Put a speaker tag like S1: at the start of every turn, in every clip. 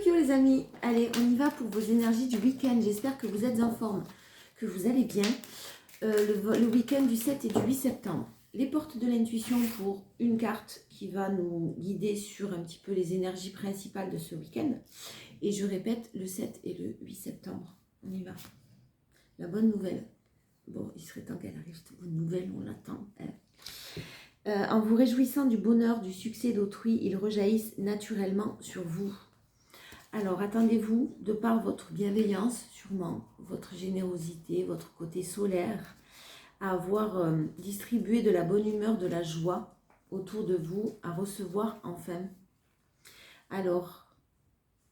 S1: Kyo les amis, allez on y va pour vos énergies du week-end. J'espère que vous êtes en forme, que vous allez bien. Le week-end du 7 et du 8 septembre. Les portes de l'intuition pour une carte qui va nous guider sur un petit peu les énergies principales de ce week-end. Et je répète, le 7 et le 8 septembre. On y va. La bonne nouvelle. Bon, il serait temps qu'elle arrive, cette bonne nouvelle, on l'attend. En vous réjouissant du bonheur, du succès d'autrui, ils rejaillissent naturellement sur vous. Alors, attendez-vous, de par votre bienveillance, sûrement, votre générosité, votre côté solaire, à avoir distribué de la bonne humeur, de la joie autour de vous, à recevoir enfin. Alors,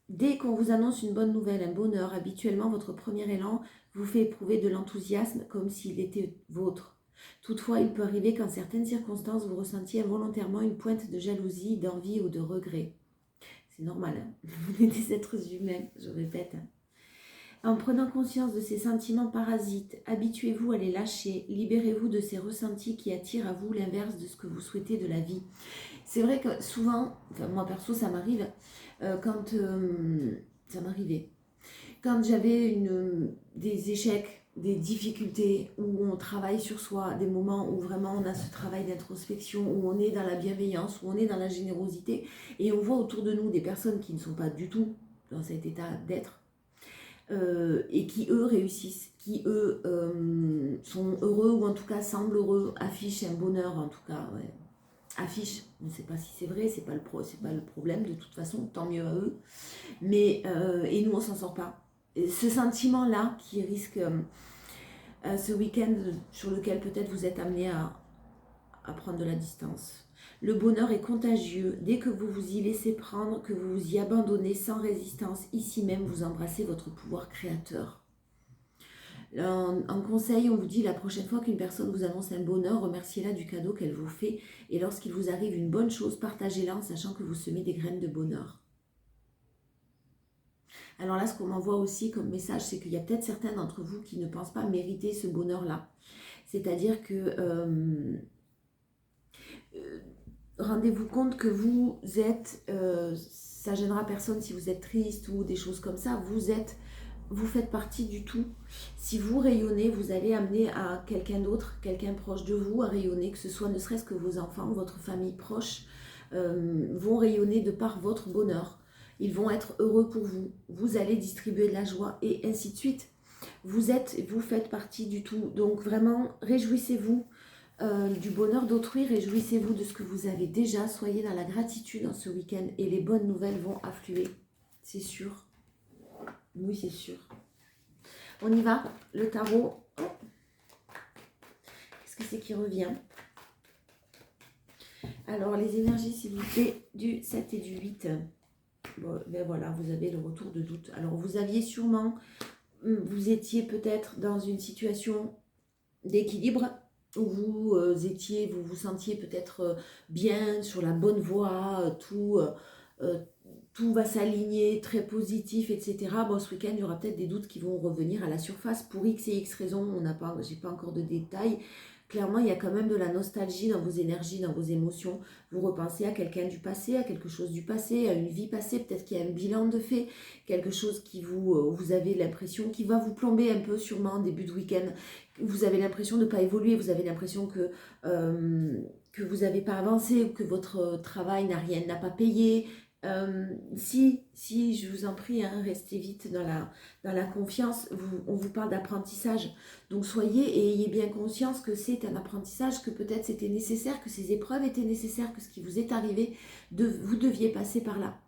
S1: dès qu'on vous annonce une bonne nouvelle, un bonheur, habituellement, votre premier élan vous fait éprouver de l'enthousiasme comme s'il était vôtre. Toutefois, il peut arriver qu'en certaines circonstances, vous ressentiez involontairement une pointe de jalousie, d'envie ou de regret. C'est normal, hein. Vous êtes des êtres humains, je répète. En prenant conscience de ces sentiments parasites, habituez-vous à les lâcher, libérez-vous de ces ressentis qui attirent à vous l'inverse de ce que vous souhaitez de la vie. C'est vrai que souvent, enfin moi perso ça m'arrive, ça m'arrivait, quand j'avais des échecs, des difficultés, où on travaille sur soi, des moments où vraiment on a ce travail d'introspection, où on est dans la bienveillance, où on est dans la générosité, et on voit autour de nous des personnes qui ne sont pas du tout dans cet état d'être, et qui eux réussissent, qui eux sont heureux, ou en tout cas semblent heureux, affichent un bonheur, en tout cas, ouais. Affichent, on ne sait pas si c'est vrai, c'est pas le problème, de toute façon, tant mieux à eux, mais et nous on s'en sort pas. Et ce sentiment-là qui risque ce week-end sur lequel peut-être vous êtes amené à prendre de la distance. Le bonheur est contagieux. Dès que vous vous y laissez prendre, que vous vous y abandonnez sans résistance, ici même vous embrassez votre pouvoir créateur. En conseil, on vous dit la prochaine fois qu'une personne vous annonce un bonheur, remerciez-la du cadeau qu'elle vous fait. Et lorsqu'il vous arrive une bonne chose, partagez-la en sachant que vous semez des graines de bonheur. Alors là, ce qu'on m'envoie aussi comme message, c'est qu'il y a peut-être certains d'entre vous qui ne pensent pas mériter ce bonheur-là. C'est-à-dire que rendez-vous compte que vous êtes, ça gênera personne si vous êtes triste ou des choses comme ça, vous faites partie du tout. Si vous rayonnez, vous allez amener à quelqu'un d'autre, quelqu'un proche de vous à rayonner, que ce soit ne serait-ce que vos enfants, votre famille proche, vont rayonner de par votre bonheur. Ils vont être heureux pour vous. Vous allez distribuer de la joie et ainsi de suite. Vous faites partie du tout. Donc vraiment, réjouissez-vous du bonheur d'autrui. Réjouissez-vous de ce que vous avez déjà. Soyez dans la gratitude en ce week-end et les bonnes nouvelles vont affluer. C'est sûr. Oui, c'est sûr. On y va. Le tarot. Oh. Qu'est-ce que c'est qui revient? Alors, les énergies, s'il vous plaît, du 7 et du 8. Bon, ben voilà, vous avez le retour de doute. Alors, vous aviez sûrement, vous étiez peut-être dans une situation d'équilibre où vous vous sentiez peut-être bien, sur la bonne voie, tout va s'aligner, très positif, etc. Bon, ce week-end, il y aura peut-être des doutes qui vont revenir à la surface pour X et X raisons. J'ai pas encore de détails. Clairement, il y a quand même de la nostalgie dans vos énergies, dans vos émotions. Vous repensez à quelqu'un du passé, à quelque chose du passé, à une vie passée. Peut-être qu'il y a un bilan de fait, quelque chose qui vous avez l'impression, qui va vous plomber un peu sûrement en début de week-end. Vous avez l'impression de ne pas évoluer, vous avez l'impression que vous n'avez pas avancé, ou que votre travail n'a pas payé. Si je vous en prie, hein, restez vite dans la confiance. On vous parle d'apprentissage, donc soyez et ayez bien conscience que c'est un apprentissage, que peut-être c'était nécessaire, que ces épreuves étaient nécessaires, que ce qui vous est arrivé, vous deviez passer par là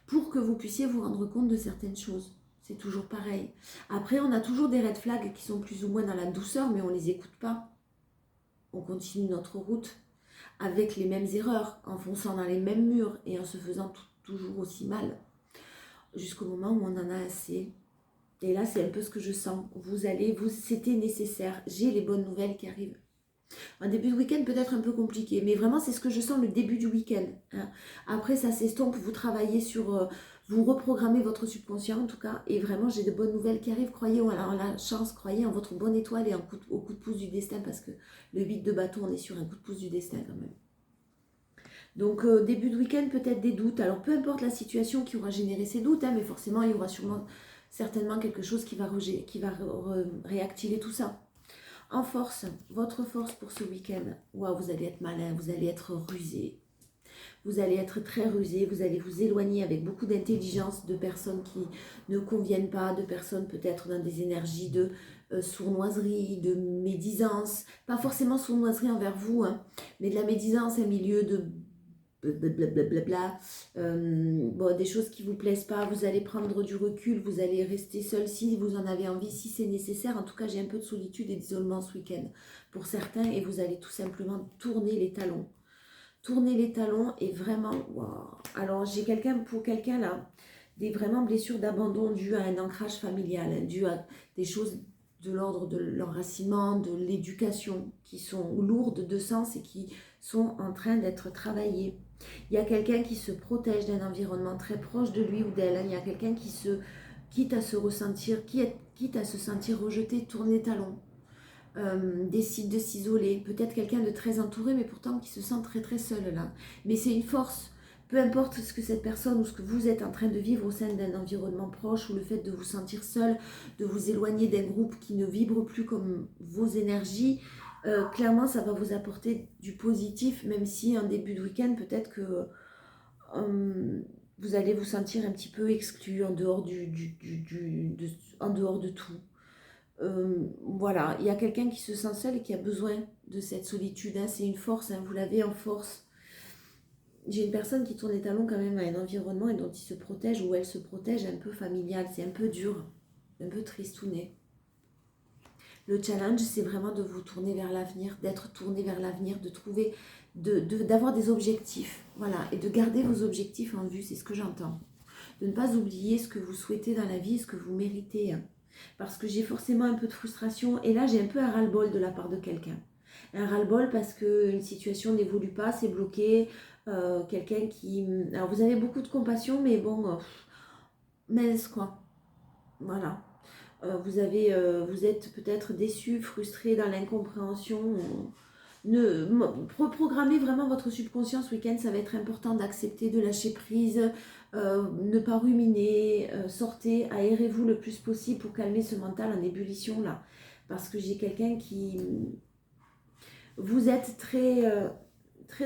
S1: pour que vous puissiez vous rendre compte de certaines choses. C'est toujours pareil. Après, on a toujours des red flags qui sont plus ou moins dans la douceur, mais on ne les écoute pas. On continue notre route avec les mêmes erreurs, en fonçant dans les mêmes murs et en se faisant toujours aussi mal, jusqu'au moment où on en a assez. Et là, c'est un peu ce que je sens. C'était nécessaire. J'ai les bonnes nouvelles qui arrivent. Un début de week-end peut-être un peu compliqué, mais vraiment, c'est ce que je sens le début du week-end. Hein. Après, ça s'estompe, vous travaillez sur... vous reprogrammez votre subconscient en tout cas, et vraiment, j'ai de bonnes nouvelles qui arrivent. Croyez en la chance, croyez en votre bonne étoile et au coup de pouce du destin, parce que le 8 de bâton, on est sur un coup de pouce du destin quand même. Donc début de week-end, peut-être des doutes. Alors peu importe la situation qui aura généré ces doutes, hein, mais forcément il y aura certainement quelque chose qui va réactiver tout ça. En force, votre force pour ce week-end, wow, vous allez être malin, vous allez être rusé. Vous allez être très rusé, vous allez vous éloigner avec beaucoup d'intelligence de personnes qui ne conviennent pas, de personnes peut-être dans des énergies de sournoiserie, de médisance. Pas forcément sournoiserie envers vous, hein, mais de la médisance, un milieu de blablabla, bon, des choses qui vous plaisent pas, vous allez prendre du recul, vous allez rester seul si vous en avez envie, si c'est nécessaire. En tout cas, j'ai un peu de solitude et d'isolement ce week-end pour certains et vous allez tout simplement tourner les talons. Tourner les talons et vraiment, wow. Alors j'ai pour quelqu'un là, des vraiment blessures d'abandon dues à un ancrage familial, hein, dues à des choses de l'ordre de l'enracinement, de l'éducation, qui sont lourdes de sens et qui sont en train d'être travaillées. Il y a quelqu'un qui se protège d'un environnement très proche de lui ou d'elle, hein. Il y a quelqu'un qui quitte à se sentir rejeté, tourne les talons. Décide de s'isoler, peut-être quelqu'un de très entouré mais pourtant qui se sent très très seul là, mais c'est une force, peu importe ce que cette personne ou ce que vous êtes en train de vivre au sein d'un environnement proche ou le fait de vous sentir seul, de vous éloigner d'un groupe qui ne vibre plus comme vos énergies, clairement ça va vous apporter du positif, même si en début de week-end peut-être que vous allez vous sentir un petit peu exclu en dehors en dehors de tout. Voilà, il y a quelqu'un qui se sent seul et qui a besoin de cette solitude, hein. C'est une force, hein, vous l'avez en force. J'ai une personne qui tourne les talons quand même à un environnement et dont il se protège ou elle se protège un peu familial, c'est un peu dur, un peu tristounet. Le challenge, c'est vraiment de vous tourner vers l'avenir, d'être tourné vers l'avenir, de trouver, d'avoir des objectifs, voilà, et de garder vos objectifs en vue, c'est ce que j'entends. De ne pas oublier ce que vous souhaitez dans la vie, ce que vous méritez, hein. Parce que j'ai forcément un peu de frustration et là j'ai un peu un ras-le-bol de la part de quelqu'un. Un ras-le-bol parce qu'une situation n'évolue pas, c'est bloqué, quelqu'un qui... Alors vous avez beaucoup de compassion mais bon, mince quoi, voilà. Vous êtes peut-être déçu, frustré dans l'incompréhension. Reprogrammez vraiment votre subconscient ce week-end, ça va être important d'accepter, de lâcher prise, ne pas ruminer, sortez, aérez-vous le plus possible pour calmer ce mental en ébullition là. Parce que j'ai quelqu'un qui... Vous êtes très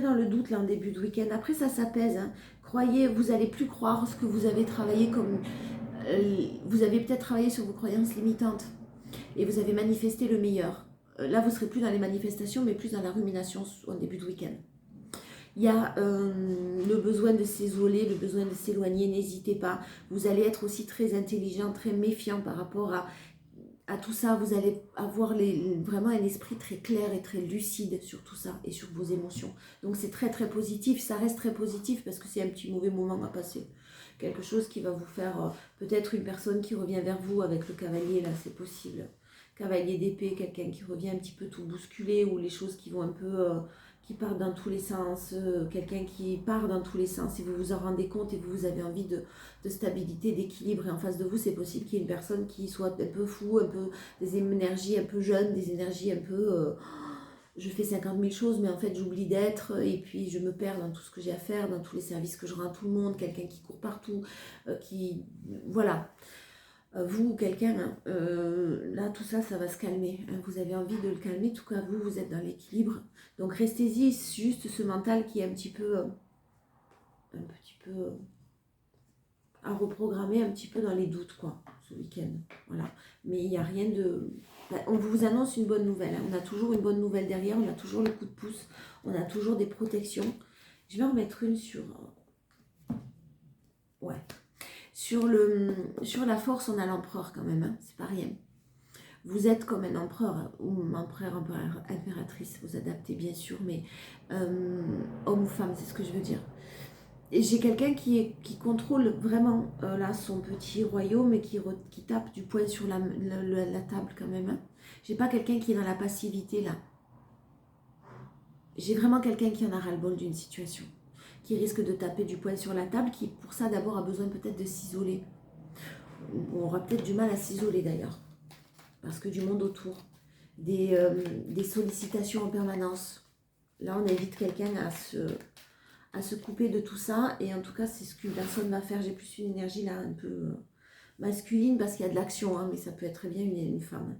S1: dans le doute là en début de week-end. Après ça s'apaise, hein. Croyez, vous n'allez plus croire ce que vous avez travaillé comme... vous avez peut-être travaillé sur vos croyances limitantes et vous avez manifesté le meilleur. Là, vous ne serez plus dans les manifestations, mais plus dans la rumination en début de week-end. Il y a le besoin de s'isoler, le besoin de s'éloigner, n'hésitez pas. Vous allez être aussi très intelligent, très méfiant par rapport à tout ça. Vous allez avoir vraiment un esprit très clair et très lucide sur tout ça et sur vos émotions. Donc c'est très très positif, ça reste très positif parce que c'est un petit mauvais moment à passer. Quelque chose qui va vous faire, peut-être une personne qui revient vers vous avec le cavalier, là c'est possible. Cavalier d'épée, quelqu'un qui revient un petit peu tout bousculé ou les choses qui vont un peu, qui partent dans tous les sens, quelqu'un qui part dans tous les sens et vous vous en rendez compte et vous avez envie de stabilité, d'équilibre et en face de vous c'est possible qu'il y ait une personne qui soit un peu fou, un peu des énergies un peu jeunes, des énergies un peu je fais 50 000 choses mais en fait j'oublie d'être et puis je me perds dans tout ce que j'ai à faire, dans tous les services que je rends à tout le monde, quelqu'un qui court partout, qui... Voilà. Vous ou quelqu'un, hein, là tout ça, ça va se calmer. Hein, vous avez envie de le calmer, en tout cas vous êtes dans l'équilibre. Donc restez-y, juste ce mental qui est un petit peu à reprogrammer un petit peu dans les doutes, quoi, ce week-end. Voilà. Mais il n'y a rien de... On vous annonce une bonne nouvelle. Hein. On a toujours une bonne nouvelle derrière, on a toujours le coup de pouce, on a toujours des protections. Je vais en mettre une sur... Ouais. Sur la force, on a l'empereur quand même, hein, c'est pas rien. Vous êtes comme un empereur hein, ou empereur, impératrice, vous adaptez bien sûr, mais homme ou femme, c'est ce que je veux dire. Et j'ai quelqu'un qui contrôle vraiment là son petit royaume et qui tape du poing sur la table quand même. Hein. J'ai pas quelqu'un qui est dans la passivité là. J'ai vraiment quelqu'un qui en a ras-le-bol d'une situation, qui risque de taper du poing sur la table, qui pour ça d'abord a besoin peut-être de s'isoler. On aura peut-être du mal à s'isoler d'ailleurs, parce que du monde autour, des sollicitations en permanence. Là on invite quelqu'un à se couper de tout ça. Et en tout cas, c'est ce qu'une personne va faire. J'ai plus une énergie là un peu masculine parce qu'il y a de l'action, hein, mais ça peut être très bien une femme.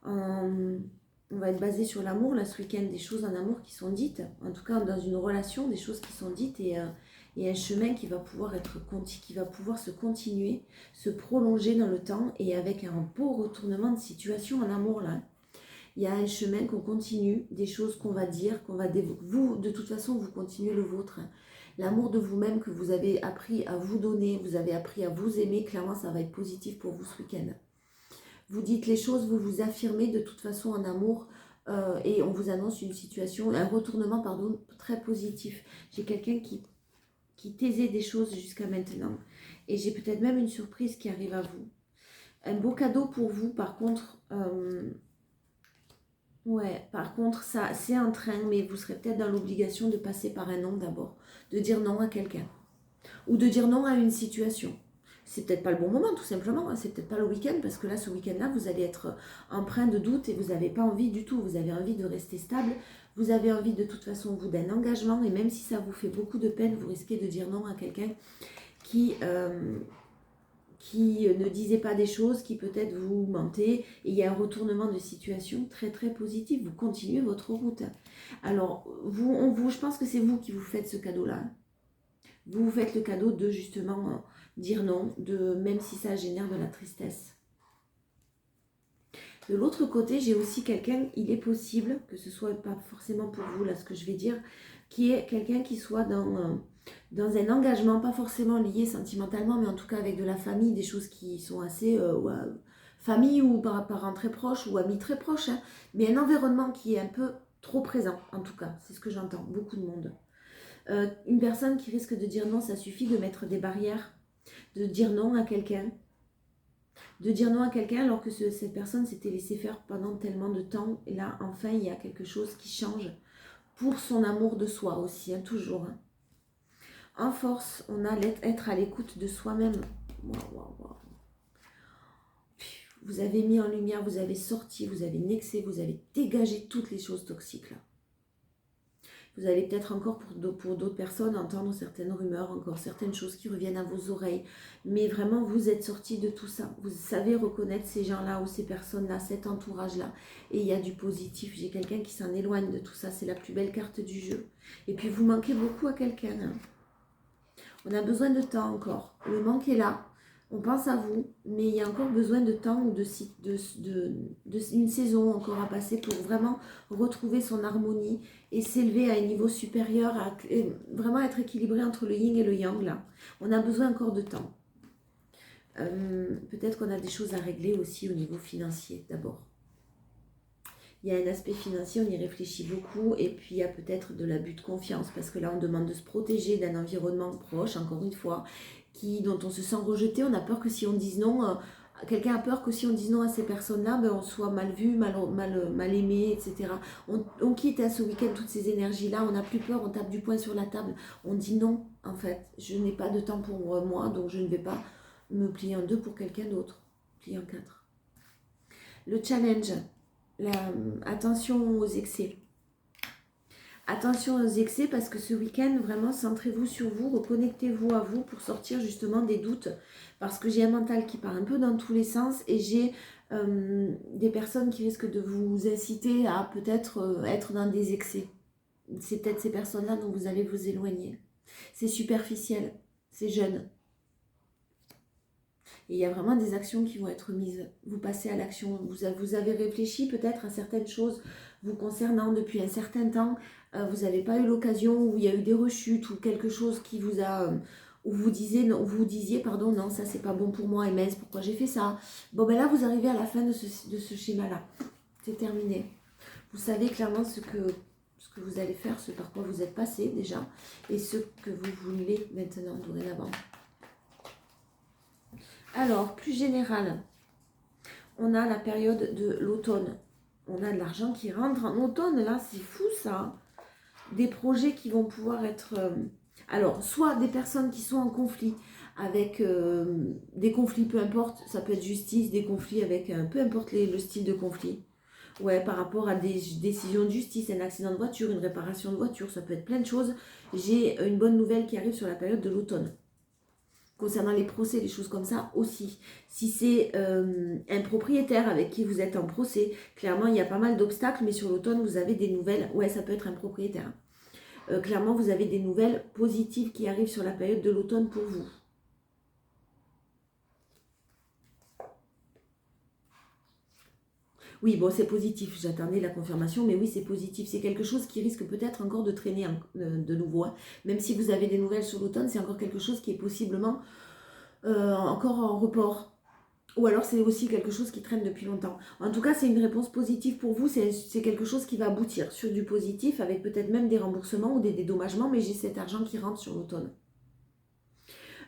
S1: On va être basé sur l'amour là ce week-end, des choses en amour qui sont dites, en tout cas dans une relation, des choses qui sont dites et un chemin qui va pouvoir se continuer, se prolonger dans le temps et avec un beau retournement de situation en amour là. Il y a un chemin qu'on continue, des choses qu'on va dire, vous de toute façon vous continuez le vôtre. L'amour de vous-même que vous avez appris à vous donner, vous avez appris à vous aimer, clairement ça va être positif pour vous ce week-end. Vous dites les choses, vous vous affirmez de toute façon en amour et on vous annonce une situation, un retournement pardon, très positif. J'ai quelqu'un qui taisait des choses jusqu'à maintenant et j'ai peut-être même une surprise qui arrive à vous. Un beau cadeau pour vous par contre, ouais, par contre ça c'est un train mais vous serez peut-être dans l'obligation de passer par un non d'abord, de dire non à quelqu'un ou de dire non à une situation. C'est peut-être pas le bon moment tout simplement, hein. C'est peut-être pas le week-end parce que là ce week-end-là vous allez être empreint de doute et vous n'avez pas envie du tout, vous avez envie de rester stable, vous avez envie de toute façon vous d'un engagement et même si ça vous fait beaucoup de peine, vous risquez de dire non à quelqu'un qui ne disait pas des choses, qui peut-être vous mentez et il y a un retournement de situation très très positif, vous continuez votre route. Alors je pense que c'est vous qui vous faites ce cadeau-là. Vous vous faites le cadeau de justement dire non, même si ça génère de la tristesse. De l'autre côté, j'ai aussi quelqu'un, il est possible, que ce soit pas forcément pour vous là ce que je vais dire, qui est quelqu'un qui soit dans un engagement, pas forcément lié sentimentalement, mais en tout cas avec de la famille, des choses qui sont assez famille ou parents très proches ou amis très proches, hein, mais un environnement qui est un peu trop présent, en tout cas, c'est ce que j'entends, beaucoup de monde. Une personne qui risque de dire non, ça suffit de mettre des barrières, de dire non à quelqu'un, alors que cette personne s'était laissée faire pendant tellement de temps. Et là, enfin, il y a quelque chose qui change pour son amour de soi aussi, hein, toujours. Hein. En force, on a être à l'écoute de soi-même. Wow. Vous avez mis en lumière, vous avez sorti, vous avez nexé, vous avez dégagé toutes les choses toxiques là. Vous allez peut-être encore pour d'autres personnes entendre certaines rumeurs, encore certaines choses qui reviennent à vos oreilles. Mais vraiment, vous êtes sortis de tout ça. Vous savez reconnaître ces gens-là ou ces personnes-là, cet entourage-là. Et il y a du positif. J'ai quelqu'un qui s'en éloigne de tout ça. C'est la plus belle carte du jeu. Et puis, vous manquez beaucoup à quelqu'un. Hein. On a besoin de temps encore. Le manque est là. On pense à vous, mais il y a encore besoin de temps ou une saison encore à passer pour vraiment retrouver son harmonie et s'élever à un niveau supérieur, vraiment être équilibré entre le yin et le yang là. On a besoin encore de temps. Peut-être qu'on a des choses à régler aussi au niveau financier d'abord. Il y a un aspect financier, on y réfléchit beaucoup et puis il y a peut-être de l'abus de confiance parce que là on demande de se protéger d'un environnement proche, encore une fois, dont on se sent rejeté. On a peur que si on dise non, quelqu'un a peur que si on dise non à ces personnes-là, on soit mal vu, mal aimé, etc. On quitte à ce week-end toutes ces énergies-là, on n'a plus peur, on tape du poing sur la table, on dit non en fait, je n'ai pas de temps pour moi, donc je ne vais pas me plier en deux pour quelqu'un d'autre, plier en quatre. Le challenge. Attention aux excès. Attention aux excès parce que ce week-end, vraiment, centrez-vous sur vous, reconnectez-vous à vous pour sortir justement des doutes. Parce que j'ai un mental qui part un peu dans tous les sens et j'ai des personnes qui risquent de vous inciter à peut-être être dans des excès. C'est peut-être ces personnes-là dont vous allez vous éloigner. C'est superficiel, c'est jeune. Et il y a vraiment des actions qui vont être mises. Vous passez à l'action. Vous avez réfléchi peut-être à certaines choses vous concernant depuis un certain temps. Vous n'avez pas eu l'occasion où il y a eu des rechutes ou quelque chose qui vous a... où vous disiez, pardon, non, ça c'est pas bon pour moi, et mince, pourquoi j'ai fait ça? Bon, ben là, vous arrivez à la fin de ce schéma-là. C'est terminé. Vous savez clairement ce que vous allez faire, ce par quoi vous êtes passé déjà, et ce que vous voulez maintenant, dorénavant. Alors, plus général, on a la période de l'automne. On a de l'argent qui rentre en automne, là, c'est fou ça. Des projets qui vont pouvoir être... alors, soit des personnes qui sont en conflit avec des conflits, peu importe, ça peut être justice, des conflits avec... peu importe le style de conflit. Ouais, par rapport à des décisions de justice, un accident de voiture, une réparation de voiture, ça peut être plein de choses. J'ai une bonne nouvelle qui arrive sur la période de l'automne. Concernant les procès, les choses comme ça aussi. Si c'est un propriétaire avec qui vous êtes en procès, clairement il y a pas mal d'obstacles, mais sur l'automne vous avez des nouvelles. Ouais, ça peut être un propriétaire. Clairement vous avez des nouvelles positives qui arrivent sur la période de l'automne pour vous. Oui, bon, c'est positif. J'attendais la confirmation, mais oui, c'est positif. C'est quelque chose qui risque peut-être encore de traîner de nouveau, hein. Même si vous avez des nouvelles sur l'automne, c'est encore quelque chose qui est possiblement encore en report. Ou alors c'est aussi quelque chose qui traîne depuis longtemps. En tout cas, c'est une réponse positive pour vous. C'est quelque chose qui va aboutir sur du positif, avec peut-être même des remboursements ou des dédommagements, mais j'ai cet argent qui rentre sur l'automne.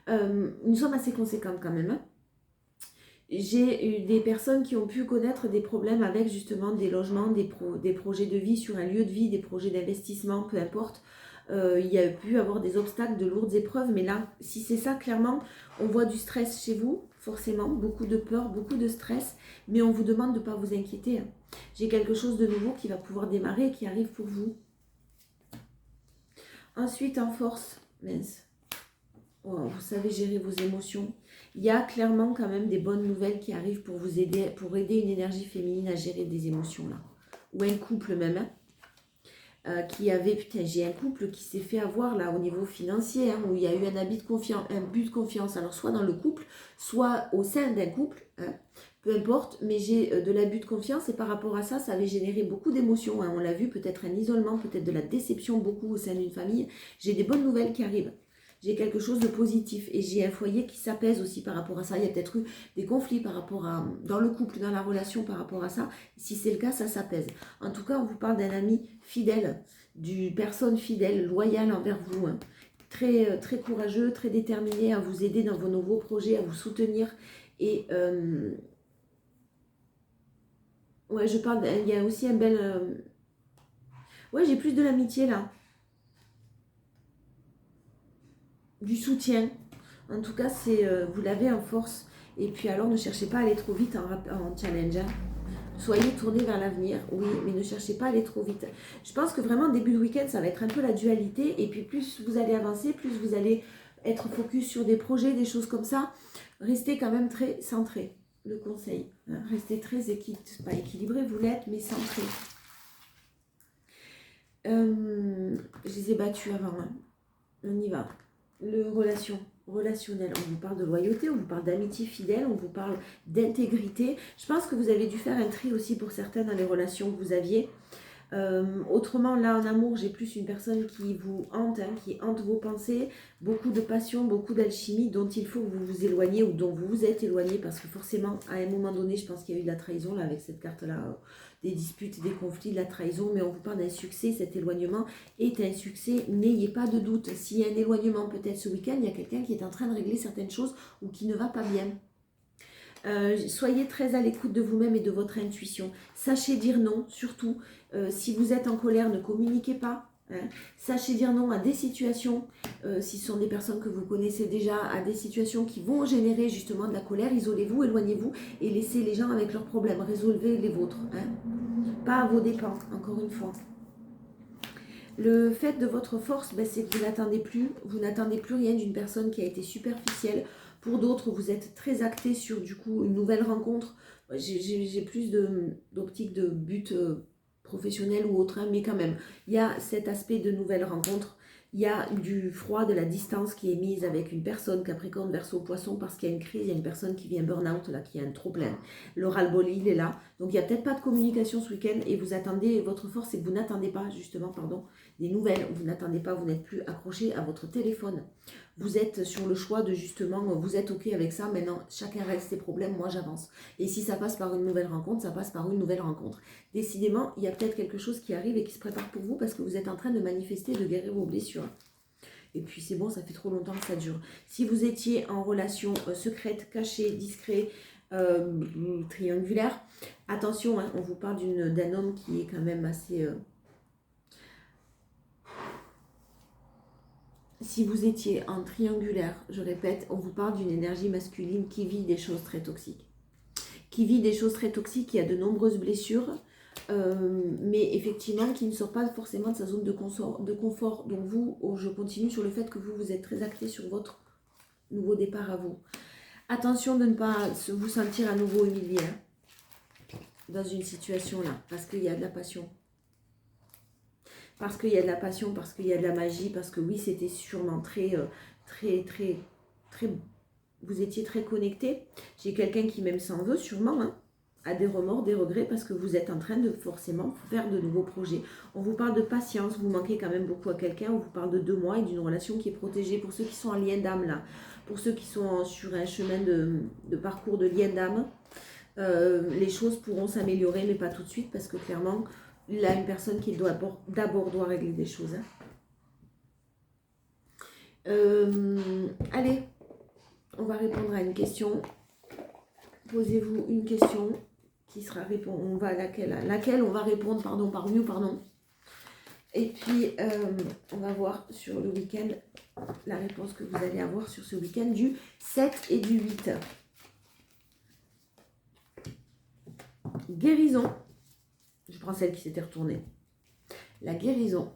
S1: Une somme assez conséquente quand même, hein. J'ai eu des personnes qui ont pu connaître des problèmes avec justement des logements, des projets de vie sur un lieu de vie, des projets d'investissement, peu importe. Il y a pu avoir des obstacles, de lourdes épreuves, mais là, si c'est ça, clairement, on voit du stress chez vous, forcément, beaucoup de peur, beaucoup de stress, mais on vous demande de ne pas vous inquiéter, hein. J'ai quelque chose de nouveau qui va pouvoir démarrer et qui arrive pour vous. Ensuite, en force, mince. Oh, vous savez gérer vos émotions. Il y a clairement quand même des bonnes nouvelles qui arrivent pour vous aider, pour aider une énergie féminine à gérer des émotions là. Ou un couple même, hein, qui avait, putain, j'ai un couple qui s'est fait avoir là au niveau financier, hein, où il y a eu un abus de confiance, alors soit dans le couple, soit au sein d'un couple, hein, peu importe, mais j'ai de l'abus de confiance et par rapport à ça, ça avait généré beaucoup d'émotions, hein. On l'a vu, peut-être un isolement, peut-être de la déception beaucoup au sein d'une famille. J'ai des bonnes nouvelles qui arrivent. J'ai quelque chose de positif et j'ai un foyer qui s'apaise aussi par rapport à ça. Il y a peut-être eu des conflits par rapport à, dans le couple, dans la relation par rapport à ça. Si c'est le cas, ça s'apaise. En tout cas, on vous parle d'un ami fidèle, d'une personne fidèle, loyale envers vous, hein. Très, très courageux, très déterminé à vous aider dans vos nouveaux projets, à vous soutenir. Et ouais, je parle, il y a aussi un bel... ouais, j'ai plus de l'amitié là. Du soutien. En tout cas, c'est vous l'avez en force. Et puis alors, ne cherchez pas à aller trop vite en challenge, hein. Soyez tourné vers l'avenir, oui, mais ne cherchez pas à aller trop vite. Je pense que vraiment, début de week-end, ça va être un peu la dualité. Et puis, plus vous allez avancer, plus vous allez être focus sur des projets, des choses comme ça. Restez quand même très centré, le conseil, hein. Restez très pas équilibré, vous l'êtes, mais centré. Je les ai battus avant, hein. On y va. Relationnel, on vous parle de loyauté, on vous parle d'amitié fidèle, on vous parle d'intégrité. Je pense que vous avez dû faire un tri aussi pour certains dans les relations que vous aviez. Autrement, là en amour, j'ai plus une personne qui vous hante, hein, qui hante vos pensées, beaucoup de passion, beaucoup d'alchimie dont il faut que vous vous éloigniez ou dont vous vous êtes éloigné parce que forcément, à un moment donné, je pense qu'il y a eu de la trahison là avec cette carte-là, des disputes, des conflits, de la trahison, mais on vous parle d'un succès, cet éloignement est un succès, n'ayez pas de doute. S'il y a un éloignement peut-être ce week-end, il y a quelqu'un qui est en train de régler certaines choses ou qui ne va pas bien. Soyez très à l'écoute de vous-même et de votre intuition. Sachez dire non, surtout. Si vous êtes en colère, ne communiquez pas, hein. Sachez dire non à des situations, si ce sont des personnes que vous connaissez déjà, à des situations qui vont générer justement de la colère. Isolez-vous, éloignez-vous et laissez les gens avec leurs problèmes. Résolvez les vôtres, hein. Pas à vos dépens, encore une fois. Le fait de votre force, ben, c'est que vous n'attendez plus rien d'une personne qui a été superficielle. Pour d'autres, vous êtes très acté sur du coup une nouvelle rencontre. J'ai plus d'optique de but professionnel ou autre, hein, mais quand même, il y a cet aspect de nouvelle rencontre. Il y a du froid, de la distance qui est mise avec une personne, Capricorne, Verseau, Poisson, parce qu'il y a une crise, il y a une personne qui vient burn-out, là, qui a un trop-plein. Le ras-le-bol, il est là. Donc, il n'y a peut-être pas de communication ce week-end et vous attendez, votre force, c'est que vous n'attendez pas, justement, des nouvelles. Vous n'attendez pas, vous n'êtes plus accroché à votre téléphone. Vous êtes sur le choix de, justement, vous êtes OK avec ça. Maintenant, chacun règle ses problèmes, moi, j'avance. Et si ça passe par une nouvelle rencontre, ça passe par une nouvelle rencontre. Décidément, il y a peut-être quelque chose qui arrive et qui se prépare pour vous parce que vous êtes en train de manifester, de guérir vos blessures. Et puis c'est bon, ça fait trop longtemps que ça dure. Si vous étiez en relation secrète, cachée, discret, triangulaire, attention, hein, on vous parle d'un homme qui est quand même assez... Si vous étiez en triangulaire, je répète, on vous parle d'une énergie masculine qui vit des choses très toxiques. Qui vit des choses très toxiques, qui a de nombreuses blessures. mais effectivement qui ne sort pas forcément de sa zone de confort. Donc vous, je continue sur le fait que vous êtes très acté sur votre nouveau départ à vous. Attention de ne pas vous sentir à nouveau humilié dans une situation là, parce qu'il y a de la passion. Parce qu'il y a de la passion, parce qu'il y a de la magie, parce que oui, c'était sûrement très, vous étiez très connecté. J'ai quelqu'un qui même s'en veut sûrement, a des remords, des regrets, parce que vous êtes en train de forcément faire de nouveaux projets. On vous parle de patience, vous manquez quand même beaucoup à quelqu'un, on vous parle de 2 mois et d'une relation qui est protégée. Pour ceux qui sont en lien d'âme là, pour ceux qui sont sur un chemin de parcours de lien d'âme, les choses pourront s'améliorer, mais pas tout de suite, parce que clairement, il y a une personne qui d'abord doit régler des choses. Allez, on va répondre à une question. Posez-vous une question qui sera laquelle on va répondre par oui ou par non. Et puis, on va voir sur le week-end la réponse que vous allez avoir sur ce week-end du 7 et du 8. Guérison. Je prends celle qui s'était retournée. La guérison.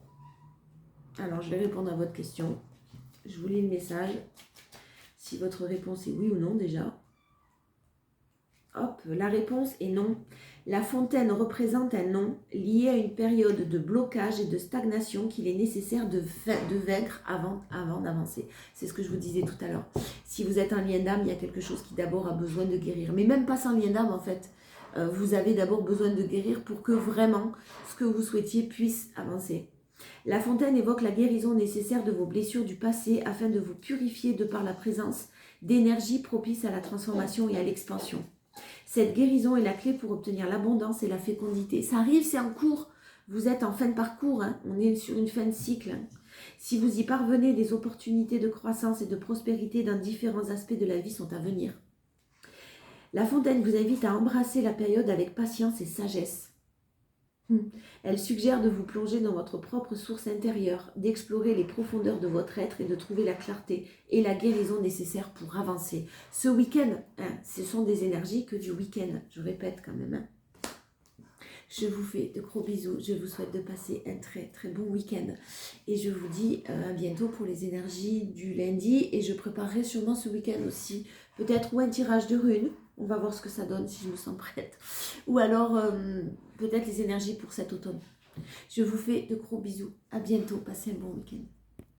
S1: Alors, je vais répondre à votre question. Je vous lis le message. Si votre réponse est oui ou non déjà. Hop, la réponse est non. La fontaine représente un non lié à une période de blocage et de stagnation qu'il est nécessaire de vaincre avant d'avancer. C'est ce que je vous disais tout à l'heure. Si vous êtes un lien d'âme, il y a quelque chose qui d'abord a besoin de guérir. Mais même pas sans lien d'âme en fait. Vous avez d'abord besoin de guérir pour que vraiment ce que vous souhaitiez puisse avancer. La fontaine évoque la guérison nécessaire de vos blessures du passé afin de vous purifier de par la présence d'énergie propice à la transformation et à l'expansion. Cette guérison est la clé pour obtenir l'abondance et la fécondité. Ça arrive, c'est en cours. Vous êtes en fin de parcours. On est sur une fin de cycle. Si vous y parvenez, les opportunités de croissance et de prospérité dans différents aspects de la vie sont à venir. La fontaine vous invite à embrasser la période avec patience et sagesse. Elle suggère de vous plonger dans votre propre source intérieure, d'explorer les profondeurs de votre être et de trouver la clarté et la guérison nécessaires pour avancer. Ce week-end, ce sont des énergies que du week-end, je répète quand même. Je vous fais de gros bisous, je vous souhaite de passer un très très bon week-end. Et je vous dis à bientôt pour les énergies du lundi. Et je préparerai sûrement ce week-end aussi, peut-être ou un tirage de runes. On va voir ce que ça donne si je me sens prête. Ou alors peut-être les énergies pour cet automne. Je vous fais de gros bisous. À bientôt. Passez un bon week-end.